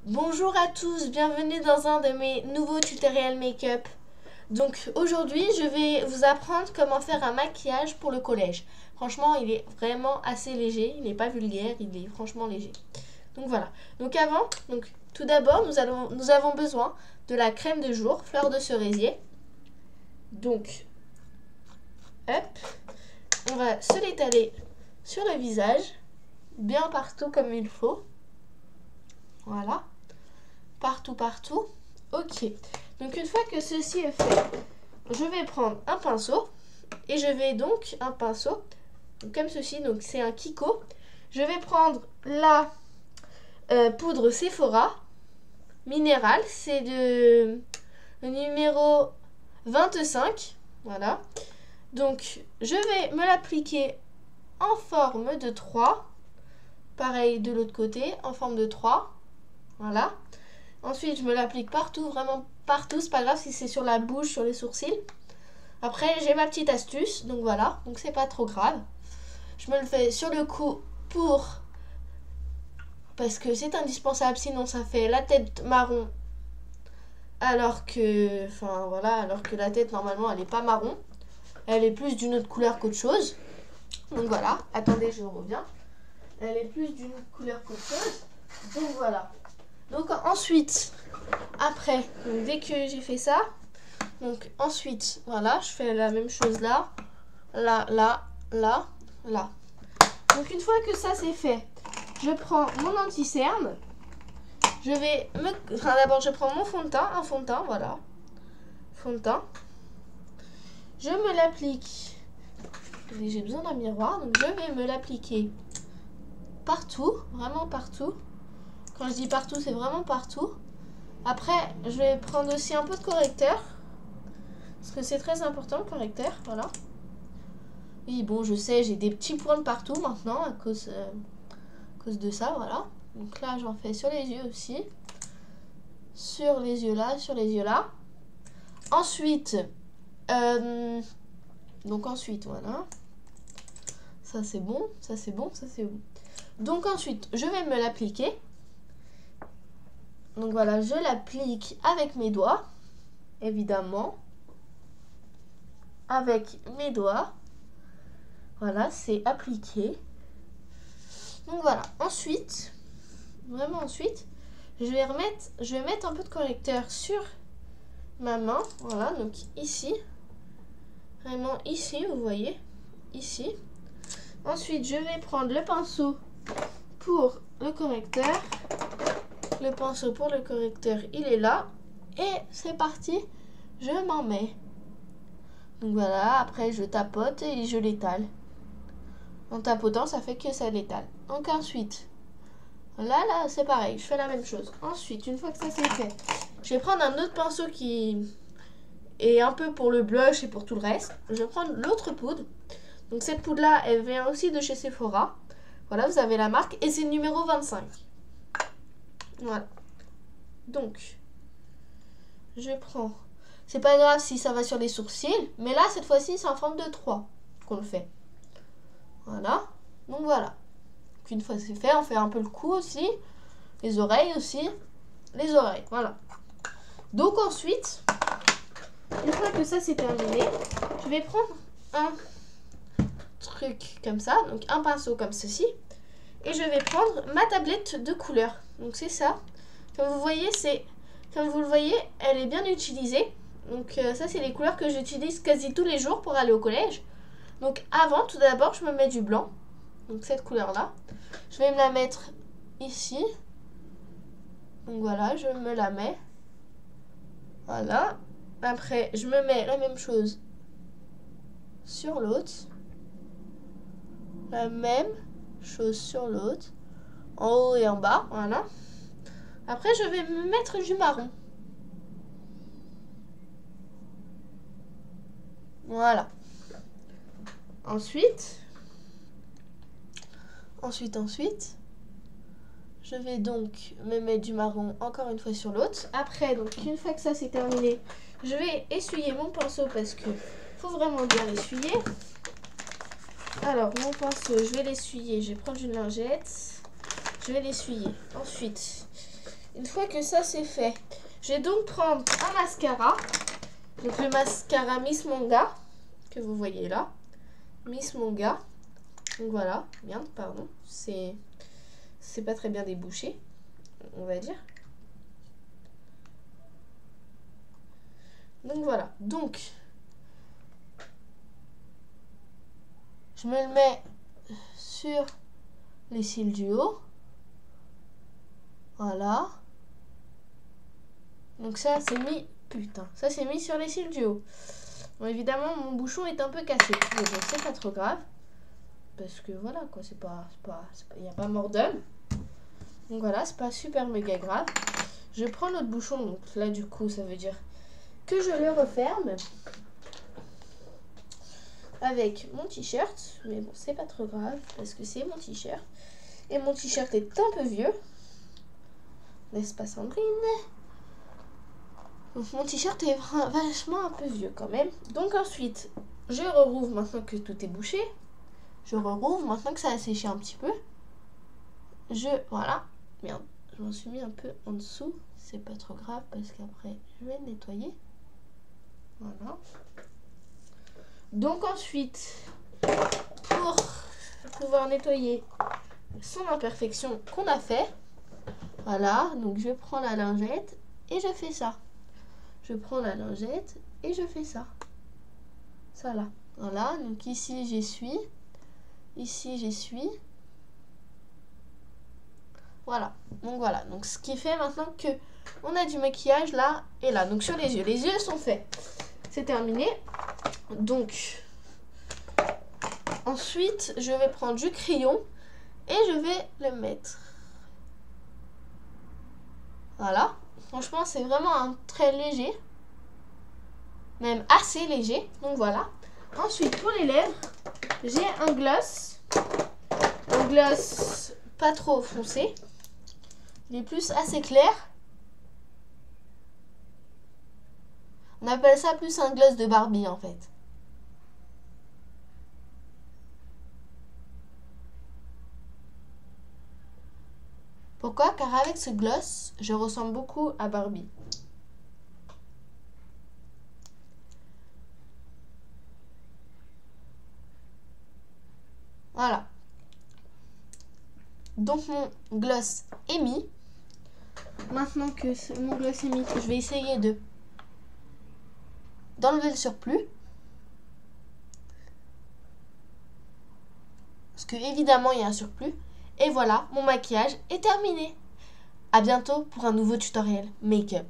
Bonjour à tous, bienvenue dans un de mes nouveaux tutoriels make-up. Donc aujourd'hui je vais vous apprendre comment faire un maquillage pour le collège. Franchement il est vraiment assez léger, il n'est pas vulgaire, il est franchement léger. Donc voilà, tout d'abord nous avons besoin de la crème de jour, fleur de cerisier. Donc hop, on va se l'étaler sur le visage, bien partout comme il faut. Voilà. Partout. Ok. Donc une fois que ceci est fait, je vais prendre un pinceau. Et je vais donc, un pinceau, comme ceci, donc c'est un Kiko. Je vais prendre la poudre Sephora minérale. C'est de le numéro 25. Voilà. Donc je vais me l'appliquer en forme de 3. Pareil de l'autre côté, en forme de 3. Voilà. Ensuite, je me l'applique partout, vraiment partout. C'est pas grave si c'est sur la bouche, sur les sourcils. Après, j'ai ma petite astuce. Donc voilà, donc c'est pas trop grave. Je me le fais sur le cou parce que c'est indispensable, sinon ça fait la tête marron. Alors que la tête, normalement, elle est pas marron. Elle est plus d'une autre couleur qu'autre chose. Donc voilà, attendez, je reviens. Elle est plus d'une autre couleur qu'autre chose. Donc voilà. Donc ensuite, après, donc dès que j'ai fait ça, donc ensuite, voilà, je fais la même chose là, là. Donc une fois que ça c'est fait, je prends mon anti-cerne, d'abord je prends mon fond de teint, un fond de teint, voilà, fond de teint. Je me l'applique, j'ai besoin d'un miroir, donc je vais me l'appliquer partout, vraiment partout. Quand je dis partout, c'est vraiment partout. Après, je vais prendre aussi un peu de correcteur. Parce que c'est très important le correcteur, voilà. Oui, bon, je sais, j'ai des petits points de partout maintenant à cause de ça, voilà. Donc là, j'en fais sur les yeux aussi. Sur les yeux là, sur les yeux là. Ensuite, voilà. Ça, c'est bon, ça, c'est bon, ça, c'est bon. Donc ensuite, je vais me l'appliquer. Donc voilà, je l'applique avec mes doigts, évidemment. Avec mes doigts. Voilà, c'est appliqué. Donc voilà, ensuite, je vais mettre un peu de correcteur sur ma main. Voilà, donc ici. Vraiment ici, vous voyez. Ici. Ensuite, je vais prendre le pinceau pour le correcteur. Le pinceau pour le correcteur, il est là. Et c'est parti, je m'en mets. Donc voilà, après je tapote et je l'étale. En tapotant, ça fait que ça l'étale. Donc ensuite, là, c'est pareil, je fais la même chose. Ensuite, une fois que ça c'est fait, je vais prendre un autre pinceau qui est un peu pour le blush et pour tout le reste. Je vais prendre l'autre poudre. Donc cette poudre-là, elle vient aussi de chez Sephora. Voilà, vous avez la marque et c'est le numéro 25. Voilà. Donc, je prends. C'est pas grave si ça va sur les sourcils, mais là, cette fois-ci, c'est en forme de 3 qu'on le fait. Voilà. Donc voilà. Donc, une fois c'est fait, on fait un peu le cou aussi. Les oreilles aussi. Les oreilles, voilà. Donc ensuite, une fois que ça c'est terminé, je vais prendre un truc comme ça, donc un pinceau comme ceci. Et je vais prendre ma tablette de couleurs. Donc c'est ça. Comme vous le voyez, elle est bien utilisée. Donc ça c'est les couleurs que j'utilise quasi tous les jours pour aller au collège. Donc avant, tout d'abord, je me mets du blanc. Donc cette couleur-là. Je vais me la mettre ici. Donc voilà, je me la mets. Voilà. Après, je me mets la même chose sur l'autre. La même chose sur l'autre. En haut et en bas, voilà. Après, je vais me mettre du marron. Voilà. Ensuite, je vais donc me mettre du marron encore une fois sur l'autre. Après, donc une fois que ça c'est terminé, je vais essuyer mon pinceau parce que faut vraiment bien l'essuyer. Alors, mon pinceau, je vais l'essuyer. Je vais prendre une lingette. Je vais l'essuyer. Ensuite, une fois que ça c'est fait, je vais donc prendre un mascara. Donc le mascara Miss Manga, que vous voyez là. Miss Manga. Donc voilà, merde, pardon. C'est pas très bien débouché, on va dire. Donc voilà, donc je me le mets sur les cils du haut. Voilà. Donc ça c'est mis, putain, ça c'est mis sur les cils du haut. Bon, évidemment mon bouchon est un peu cassé, mais bon c'est pas trop grave. Parce que voilà quoi, il n'y a pas mort d'homme. Donc voilà, c'est pas super méga grave. Je prends notre bouchon, donc là du coup ça veut dire que je le referme avec mon t-shirt, mais bon c'est pas trop grave parce que c'est mon t-shirt et mon t-shirt est un peu vieux, n'est-ce pas Sandrine? Donc mon t-shirt est vachement un peu vieux quand même. Donc ensuite je rouvre maintenant que tout est bouché, je rouvre maintenant que ça a séché un petit peu. Voilà, merde, je m'en suis mis un peu en dessous, c'est pas trop grave parce qu'après je vais le nettoyer. Voilà. Donc ensuite, pour pouvoir nettoyer son imperfection qu'on a fait, voilà, donc je prends la lingette et je fais ça. Je prends la lingette et je fais ça. Ça là. Voilà, donc ici j'essuie. Ici j'essuie. Voilà. Donc voilà. Donc ce qui fait maintenant que on a du maquillage là et là. Donc sur les yeux. Les yeux sont faits. C'est terminé. Donc ensuite je vais prendre du crayon et je vais le mettre. Voilà. Franchement c'est vraiment un trait léger. Même assez léger. Donc voilà. Ensuite pour les lèvres, j'ai un gloss. Un gloss pas trop foncé. Il est plus assez clair. On appelle ça plus un gloss de Barbie en fait. Pourquoi? Car avec ce gloss, je ressemble beaucoup à Barbie. Voilà. Donc mon gloss est mis. Maintenant que mon gloss est mis, je vais essayer d'enlever le surplus. Parce que évidemment il y a un surplus. Et voilà, mon maquillage est terminé. À bientôt pour un nouveau tutoriel make-up.